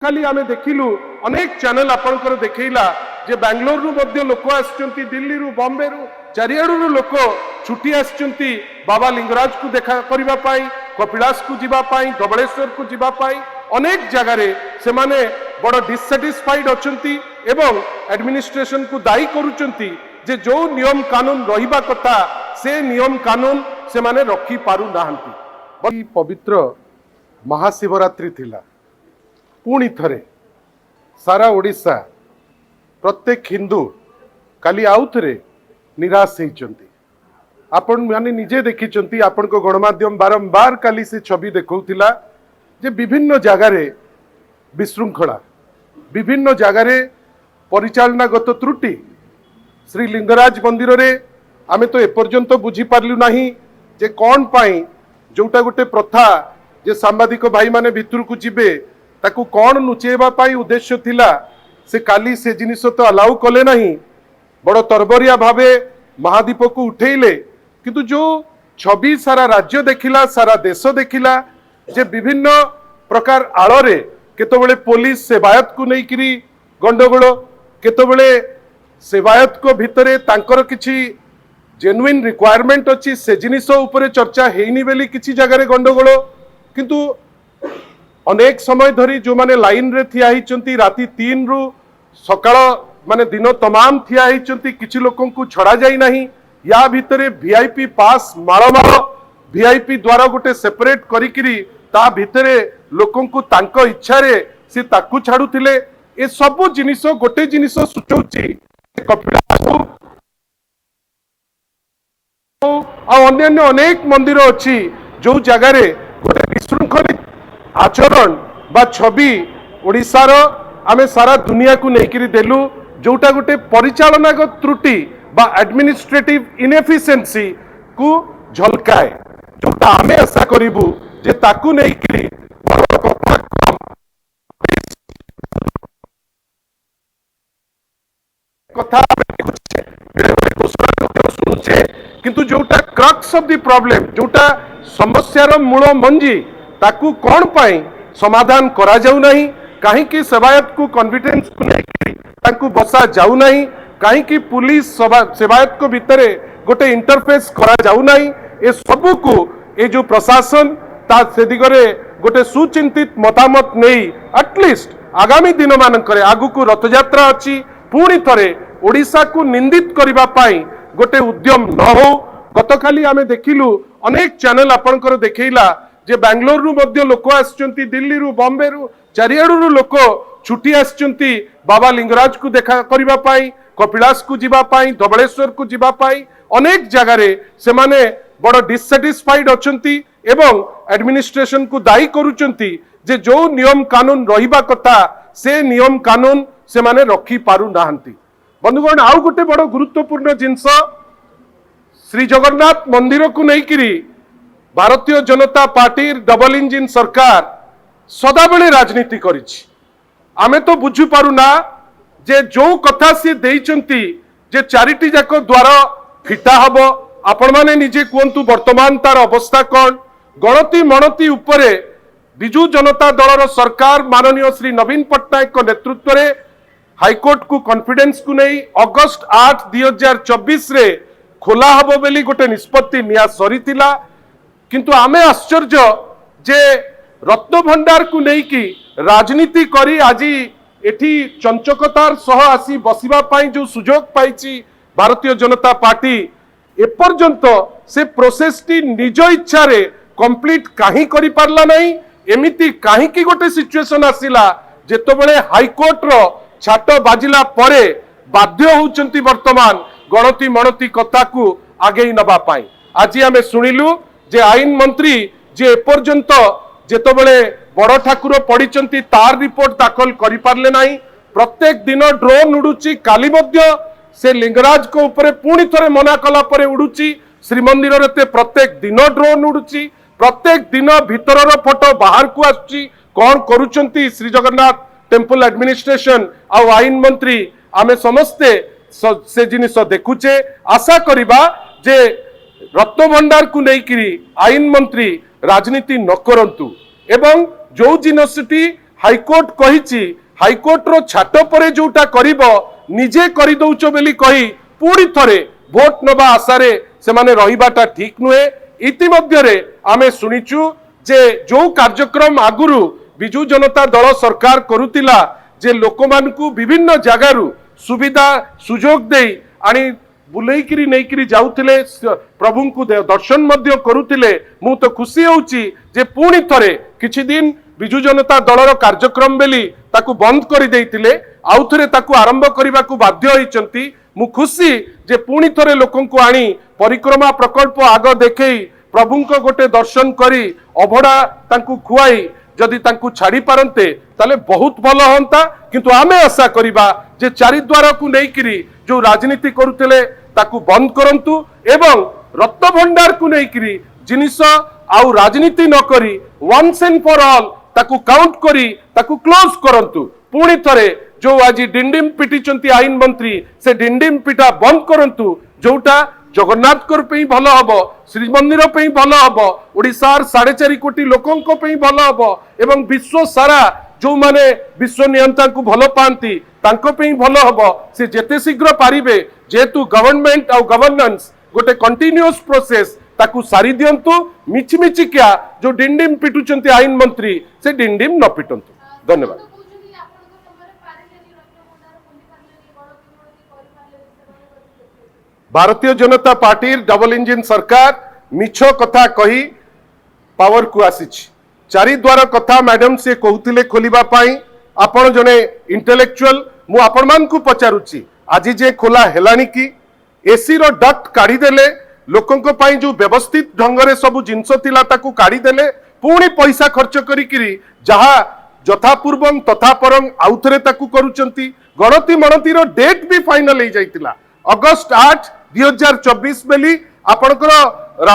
खाली आमे देखिलु अनेक चैनल आपनकर देखैला जे बेंगलोर रु मध्य लोक आछंती दिल्ली रु बॉम्बे रु चारियाडु रु लोक छुट्टी आछंती बाबा लिंगराज को देखा करिबा पाई कपिलास को जिबा पाई धबळेश्वर को जिबा पाई अनेक जगह रे से माने बड़ डिससैटिस्फाइड अछंती एवं एडमिनिस्ट्रेशन को दायी करूचंती जे जो नियम कानून रहिबा कथा से नियम कानून से माने रखी पारु नाहंती। पवित्र महाशिवरात्रि थिला पुणी थरे सारा ओडिशा प्रत्येक हिंदू काली आउ थे निराश होती आपण माने निजे देखी आपण को गणमाध्यम बारंबार काली से छवि देखौतिला जे विभिन्न जगार विशृंखला विभिन्न जगार परिचालनागत त्रुटि श्री लिंगराज मंदिर रे आमे तो एपर्यंत बुझी पारलु नाही जे कौन पाई जोटा गोटे प्रथा जे सांबादिक भाई माने भितर को जिबे ताकू कौन नुचेबा पाई उद्देश्य थिला से काली से जिनिस तो अलाउ कले नहीं बड़ तरबरिया भावे महादीप को उठेले किंतु जो छवि सारा राज्य देखिला सारा देश देखिला जे विभिन्न प्रकार आଳରେ केतबेले पुलिस सेवायत को नहीं करी गंडगोल केतबेले सेवायत को भितरे तांकर किछि जेन्युइन रिक्वायरमेंट अछि से जिनिस उपरे चर्चा हेइनी बेली किछि जगह गंडगोल किंतु अनेक समय धरी जो माने लाइन रे थिया हिचंती राती 3 रु सकाळ माने दिन तमाम थिया हिचंती किछि लोकन को छड़ा जाई नाही या भितरे वीआईपी पास माळमाळ वीआईपी द्वारा गोटे सेपरेट करिकिरी ता भितरे लोकन को तांको इच्छा रे से ताकू छाडुथिले ए सब जिनिस गोटे जिनिस सुचौची कपिलास आ अन्य अनेक मंदिर अछि जो जगह रे गोटे विशृंखलित आचरण बा छवि ओडिशार आमे सारा दुनिया को लेकर देलु जोटा गोटे परिचालनागत त्रुटि बा एडमिनिस्ट्रेटिव इनएफिशिएंसी को झलकाए जोटा आमे आशा करिबु जे ताकू लेकर कथा सुनुचे किंतु जोटा क्रक्स ऑफ द प्रॉब्लम जोटा समस्यार मूल मंजी ताकू कौन पाई समाधान करा जाऊ नहीं कहीं की सेवायत को कॉन्फिडेंस को नहीं बसा जाऊ नहीं कहीं की पुलिस सेवायत को भितरे गोटे इंटरफेस करा जाऊ नहीं ए सबू को ए जो प्रशासन ता से दिगरे गोटे सुचिंतित मतामत नहीं एटलिस्ट आगामी दिन मानकरे आगु को रथयात्रा अच्छी पुणी थरे ओडिशा को निंदित करिबा पाई गोटे उद्यम न हो गतकाली आमे देखिलु अनेक चैनल आपनकर देखैला जे बेंगलोर रु मध्य लोक आछंती दिल्ली रु बॉम्बे रु चारियाडु रु लोक छुट्टी आछंती बाबा लिंगराज को देखा करिबा पाई कपिलास को जिबा पाई धबळेश्वर को जिबा पाई अनेक जगह रे से माने बड़ डिससैटिस्फाइड अछंती एवं एडमिनिस्ट्रेशन को दायी करूचंती जे जो नियम कानून रहिबा कथा से नियम कानून से माने रखी पारु नाहंती। बंधुगण आउ गोटे बड़ गुरुत्वपूर्ण जिंस श्री जगन्नाथ मंदिर को नहीं करी Bharatiya Janata party double engine सरकार सदाबेले राजनीति करिछि आमे तो बुझी पारु ना जे जो कथा से देइचंती जे चारिटी जाक द्वारा फिटा हबो आपण माने निजे कहंतु वर्तमान तार अवस्था कौन गणति मणति उपरे बिजू जनता दलर सरकार माननीय श्री नवीन पट्टनायक को नेतृत्व रे हाईकोर्ट को कॉन्फिडेंस को नहीं अगस्त 8 2024 रे खोला हबो बेली गोटे निष्पत्ति निया सरीतिला किंतु आमे आश्चर्य जे रत्न भंडार को नहीं कि राजनीति करी आज एठी चंचकतार सह आसी बसिबा पाई जो सुजोग पाइची भारतीय जनता पार्टी एपर्यंत से प्रोसेस टी निज इच्छा रे कंप्लीट काहे करि पारला नहीं एमिति काहे की गोटे सिचुएशन आसिला जेतबेले हाईकोर्ट रो छाट बाजिला परे बाध्य होउचंती वर्तमान गणति मणति कथा को आगे नबा पाई आज आमे सुनिलु जे आईन मंत्री जे एपर्यंत जेतबेले बड़ ठाकुर पड़ीचंती तार रिपोर्ट दाखल करि पारले नाही प्रत्येक दिन ड्रोन उडुची काली मध्य से लिंगराज को ऊपर पुणी थरे मना कला परे उडुची श्रीमंदिर रे प्रत्येक दिन ड्रोन उडुची प्रत्येक दिन भितरर फोटो बाहर को आछी कौन करूचंती श्री जगन्नाथ टेम्पल एडमिनिस्ट्रेशन आ आईन मंत्री आमे समस्ते से जिनिस देखुचे आशा करिबा जे रत्न भंडार को लेकर आईन मंत्री राजनीति न करंतु एवं जो जिनसटी हाईकोर्ट कही हाईकोर्ट रो छाट पर जोटा करिबो निजे करि दउचो बेली कही पुणी थरे भोट नबा आशारे से माने रहिबाटा ठीक नुहे। इतिमध्यरे आमे सुनिचु जे जो कार्यक्रम आगुरु बिजु जनता दल सरकार करुतिला जे लोकमानकु विभिन्न जगारु सुविधा सुजोग देई आनी बुलेकिरी नैकिरी जाउथिले प्रभु को दर्शन मध्य करुतिले। मु तो खुशी होउची जे पुणी थरे किछि दिन बिजु जनता दलर कार्यक्रम बेली ताकू बंद करि देइतिले आउ थरे ताकू आरंभ करिबा को बाध्य होइचंती। मु खुशी जे पुणी थरे लोकन को आनी परिक्रमा प्रकल्प आग देखई प्रभुंको गोटे दर्शन करी अभड़ा तांकू खुआई जदि तांकू छाड़ी पारंते ताले बहुत भल होंता। किंतु आमे आशा करिबा जे चारिद्वार को नेइकिरी जो राजनीति करुतिले ताकू बंद करंतु एवं रत्न भंडार को नेइकिरी जिनिस आउ राजनीति न करी वंस एंड फॉर ऑल ताकू काउंट करी ताकू क्लोज करंतु। पुणी थरे जो आज डिंडिम पिटिचंती आईन मंत्री से डिंडिम पिटा बंद करंतु जोटा जगन्नाथ कर पे भल हम श्रीमंदिर पे भल हम ओडिशार 4.5 कोटी लोकन को पे भल हम एवं विश्व सारा जो माने विश्व नियंता को भल पाती तांको पे भल हम से जेते शीघ्र पारिबे जेतु गवर्नमेंट और गवर्नेंस गोटे कंटिन्यूअस प्रोसेस ताकू सारी दियंतु। मिछि क्या जो डिंडिम पिटुचंती आईन मंत्री से डिंडिम न पिटंतु। धन्यवाद। Bharatiya Janata party double engine सरकार मिछ कथा कही पावर को आसीछि। चारिद्वार कथा मैडम से कहूतिले खोलिबा पाई आपण जने इंटेलेक्चुअल मु आपण मान को पचारुछि आज जे खोला हेलानी कि एसी रो डक्ट काढी देले लोकन को पाई जो व्यवस्थित ढंगरे सब जिंस थिला ताकू काढी देले पुणी पैसा खर्च करी जहा यथापूर्वं तथा परं आउथरे ताकू करूचंती। गणति मनति रो डेट भी फाइनल हो जाइतिला अगस्त 8 2024 बेली आपणकर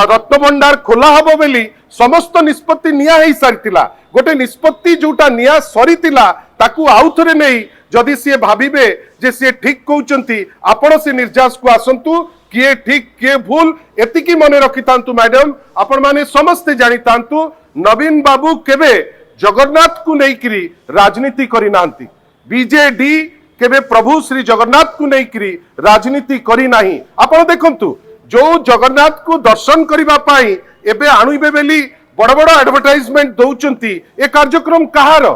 रत्न भंडार खोला हबो बेली समस्त निष्पत्ति निया हेई सारितिला। गोटे निष्पत्ति जोटा निया सरीतिला ताकू आउथरे नै जदि से भाबिबे जे से ठीक कहउचंती आपण से निर्जास को आसंतु किए ठीक किए भूल एतिकी मने रखितांतु। मैडम आपण माने समस्ते जानितांतु नवीन बाबू केबे जगन्नाथ को नेइकिरी राजनीति करि नांती। बीजेडी केबे प्रभु श्री जगन्नाथ को नेइकिरी राजनीति करि नाही। आपण देखंतु जो जगन्नाथ को दर्शन करिबा पाई एबे आणुबे बेली बड़ बड़ एडवर्टाइजमेंट दउचंती। ए कार्यक्रम कहार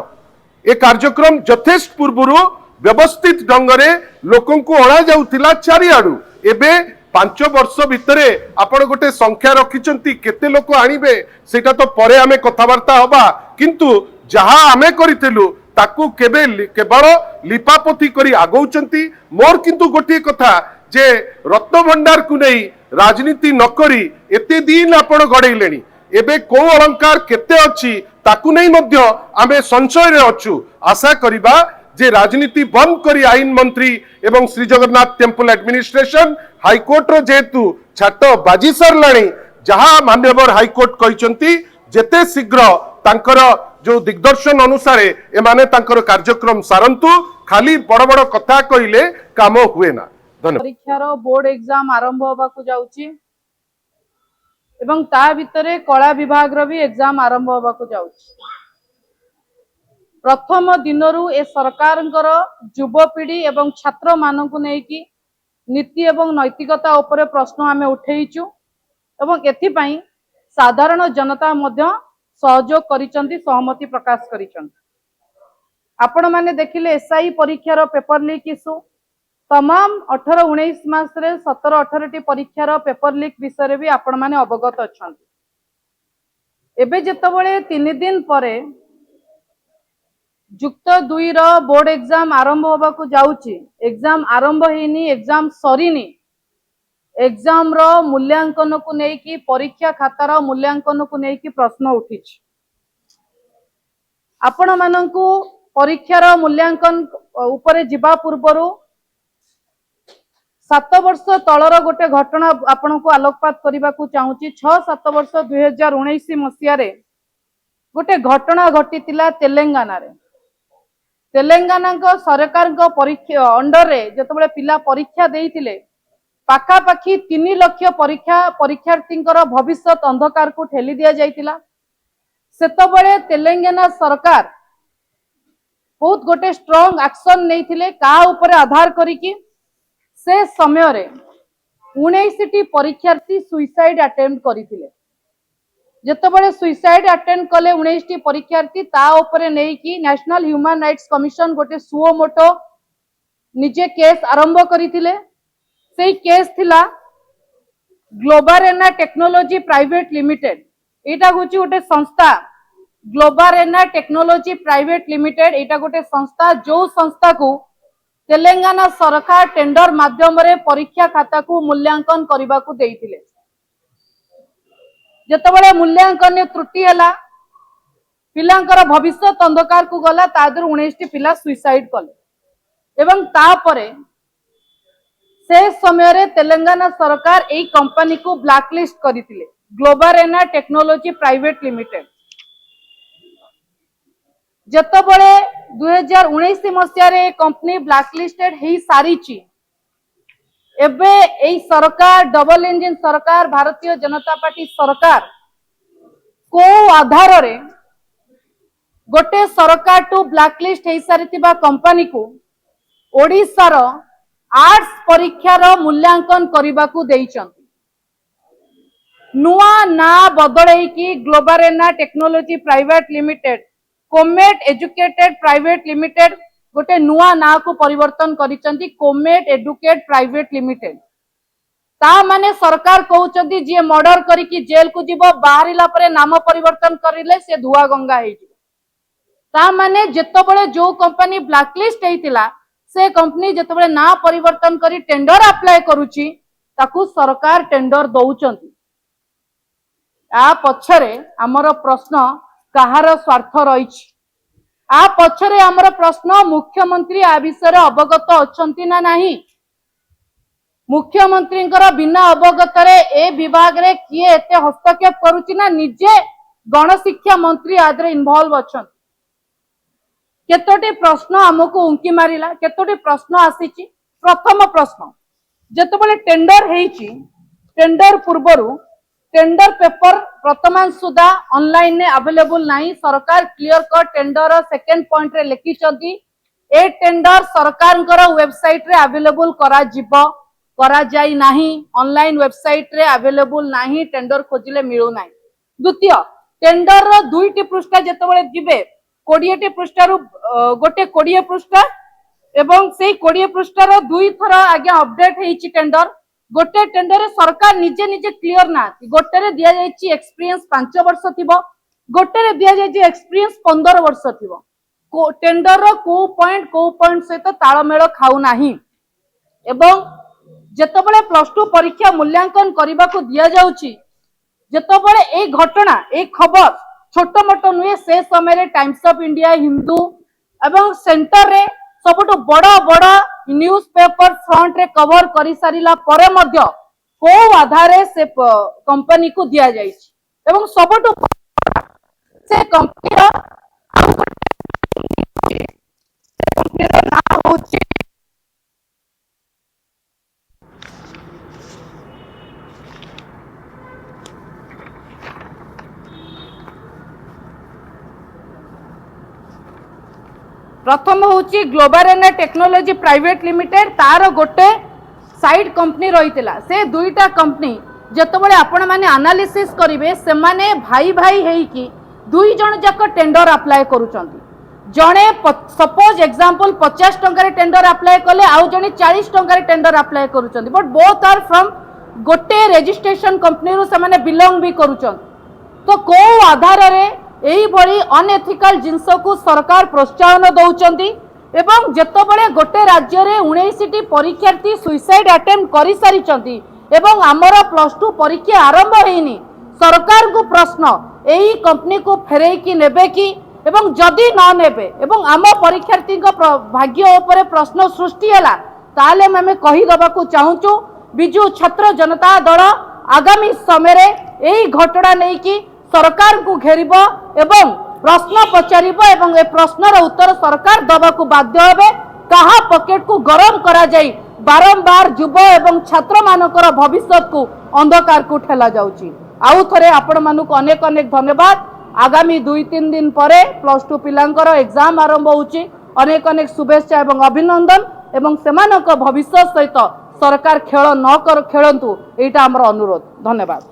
ए कार्यक्रम यथेष्ट पूर्वरु व्यवस्थित ढंगरे लोकन को अणा जाउतिला चारिआडू एबे 5 वर्ष भितरे आपण गोटे संख्या रखिचंती केते लोक आनिबे सेटा तो परे आमे कथावार्ता हबा। किंतु जहा आमे करितलु ताकू केबे केवल लिपापोथी करी आगौचंती। मोर किंतु गोटे कथा जे रत्न भंडार को नहीं राजनीति न करी एते दिन आपण गड़ेलेनी एबे को अलंकार केते अछि ताकू नहीं मध्य आमे संशय रे अछु। आशा करिबा जे राजनीति बंद करी आईन मंत्री एवं Shri Jagannath temple administration high court रो जेतु छाट बाजी सरलाणी जहा मान्यवर हाईकोर्ट कहिसंती जेते शीघ्र तांकर जो दिग्दर्शन अनुसार एमाने तांकर कार्यक्रम सारंतु खाली बड़ बड़ कथा कहिले काम हुए ना। धन्यवाद। परीक्षार बोर्ड एग्जाम आरंभ होबा को जाउची एवं ता भितरे कला विभाग रो भी एग्जाम आरंभ होबा को जाउची। प्रथम दिनरु ए सरकारंकर युवपीढ़ी एवं छात्र मानकु नेकी नीति एवं नैतिकता उपरे प्रश्न आमे उठेइचु एवं एथि पई साधारण जनता मध्य सहयोग करिसंती सहमति प्रकाश करिसंती। आपण माने देखिले एसआई परीक्षार पेपर लीक इशू तमाम 18-19 मास रे 17-18 टी परीक्षार पेपर लीक विषय भी आपण माने अवगत अछंती। एबे जेतबळे 3 दिन परे युक्त 2 रो बोर्ड एग्जाम आरंभ होबा को जाउची एग्जाम आरंभ हेनी एग्जाम सरीनी एग्जाम रो मूल्यांकन को नेकी परीक्षा खातार मूल्यांकन को नेकी प्रश्न उठिछ। आपण माननकु परीक्षार मूल्यांकन उपरे जिबा पूर्वरु 7 वर्ष तलर गोटे घटना आपण को आलोकपात करबा को चाहूची। 6-7 वर्ष 2019 मसिया रे गोटे घटना घटितिला तेलंगाना रे। तेलंगाना को सरकार को परीक्षा अंडर रे जतबळे पिला परीक्षा देइतिले पाखा पाखी 3 लाख परीक्षार्थींकर भविष्य अंधकार को ठेली दिया जाइतिला। सेतबळे तेलंगाना सरकार बहुत गोटे स्ट्रॉन्ग एक्शन नहीं थिले का ऊपर आधार करिकी से समय रे 19टी परीक्षार्थी सुइसाइड अटेम्प्ट करथिले जेतेबेले सुइसाइड अटेम्प्ट कले 19टी परीक्षार्थी ता ऊपर नहीं कि नेशनल ह्यूमन राइट्स कमिशन गोटे सुओ मोटो निजे केस आरंभ करथिले से केस थिला ग्लोबारेना टेक्नोलॉजी प्राइवेट लिमिटेड एटा होची गोटे संस्था ग्लोबारेना टेक्नोलॉजी प्राइवेट लिमिटेड एटा गोटे संस्था जो संस्था को तेलंगाना सरकार टेंडर माध्यम रे परीक्षा खाता को मूल्यांकन करबा को देइथिले जेतेबेले मूल्यांकन ने त्रुटि हला पिलांकर भविष्य अंधकार को गला तादर 19टी पिला सुइसाइड कले एवं तापरे से समय रे तेलंगाना सरकार एई कंपनी को ब्लैकलिस्ट करथिले ग्लोबारेना टेक्नोलॉजी प्राइवेट लिमिटेड जेतेबेले 2019 मसिया कंपनी ब्लैकलिस्टेड ही सारी एबे एई सरकार डबल इंजिन सरकार भारतीय जनता पार्टी सरकार को आधार रे गोटे सरकार टू ब्लैकलिस्ट हो सारी कंपनी को ओडिशार आर्ट्स परीक्षार मूल्यांकन करने को देइचंती नुआ ना बदलई की Globarena Technology Private Limited Comet Educated Private Limited गोटे नुआ ना को परिवर्तन करिसंती कोमेट एजुकेट प्राइवेट लिमिटेड ता माने सरकार कहउचंती जे मर्डर करी कि जेल को जीवो बाहरिला परे नाम परिवर्तन करिले से धुआ गंगा हे ता माने जेतबेले जो कंपनी ब्लैकलिस्ट हेतिला से कंपनी जेतबेले ना परिवर्तन करी टेंडर अप्लाई करूची ताकू सरकार टेंडर दउचंती आ पछरे हमर प्रश्न कहार स्वार्थ रही आ पछरे हमर प्रश्न मुख्यमंत्री आ विषय अवगत अछंती ना नहीं मुख्यमंत्री बिना अवगत रे ए विभाग रे किए एते हस्तक्षेप करूची ना निजे गणशिक्षा मंत्री आदरे इन्वॉल्व अछन केतोटी प्रश्न हमको उंकी मारिला केतोटी प्रश्न आसीची प्रथम प्रश्न जेतबेले टेंडर हेची टेंडर पूर्वरु टेंडर पेपर वर्तमान सुधा ऑनलाइन ने अवेलेबल नहीं सरकार clear cut tender second point रे लिखी चंती ए टेंडर सरकार वेबसाइट रे अवेलेबल करा जिवो करा जाई नहीं ऑनलाइन वेबसाइट रे अवेलेबल नहीं टेंडर खोजिले मिलू नहीं द्वितीय टेंडर रो दुईटी पृष्ठ जेतबेले जिवे 20टी पृष्ठारु गोटे 20 पृष्ठ एवं से 20 पृष्ठार दुई थर आगे अपडेट हेची टेंडर गोटे टेंडर सरकार निजे निजे क्लियर ना गोटे रे दिया जायछि एक्सपीरियंस 5 वर्ष थिबो गोटे रे दिया जायछि एक्सपीरियंस 15 वर्ष थिबो को टेंडर रो को पॉइंट सहित ताळमेळ खाउ नाही एवं जेतबेले +2 परीक्षा मूल्यांकन करबा को दिया जाउछि जेतबेले ए घटना ए खबर छोटो मोटो नुए से समय रे टाइम्स ऑफ इंडिया हिंदू एवं सेंटर रे सबुठ बड़ बड़ न्यूज पेपर फ्रंट रे कवर करि सारिला परे मध्य को आधार से कंपनी को दिया जाइछि एवं सबुठ से कंपनी रो ना होछि प्रथम होची ग्लोबारेना टेक्नोलॉजी प्राइवेट लिमिटेड तार गोटे साइड कंपनी रहीतिला से दुईटा कंपनी जेतबेले आपण माने एनालिसिस करिवे से माने भाई भाई हेई कि दुई जण जाक टेंडर अप्लाई करूचंती जणे सपोज एग्जांपल 50 टंका रे टेंडर अप्लाई कले आउ जणे 40 टंका रे टेंडर अप्लाई करूचंती बट बोथ आर फ्रॉम गोटे रजिस्ट्रेशन कंपनी रो से माने बिलोंग भी करूचंती तो को आधार रे एही भरी अनएथिकल जिंस को सरकार प्रोत्साहन दउचंती एवं जेतबेले गोटे राज्य रे 19टी परीक्षार्थी सुइसाइड अटेम्प्ट करि सारिचंती एवं हमर +2 परीक्षा आरंभ हेनी सरकार को प्रश्न एही कंपनी को फेरै कि नेबे कि एवं जदि न नेबे एवं आम परीक्षार्थी भाग्य उपरे प्रश्न सृष्टि हैला ताले मैं कहि दबा को चाहूचु बिजु छात्र जनता दल आगामी समय रे एही घटना नै कि सरकार को घेरिब एवं प्रश्न पचारिब एवं ए प्रश्नर उत्तर सरकार दबा को बाध्य हेबे कहा पॉकेट को गरम करा जाई बारंबार युव एवं छात्र मानकर भविष्य को अंधकार को ठेला जाउची आउ थरे आपण मानुक अनेक अनेक धन्यवाद आगामी 2-3 दिन परे +2 पिलांकर एग्जाम आरंभ होउची अनेक अनेक शुभेच्छा एवं अभिनंदन एवं सेमानक भविष्य सहित सरकार खेल न खेलतु एटा हमर अनुरोध। धन्यवाद।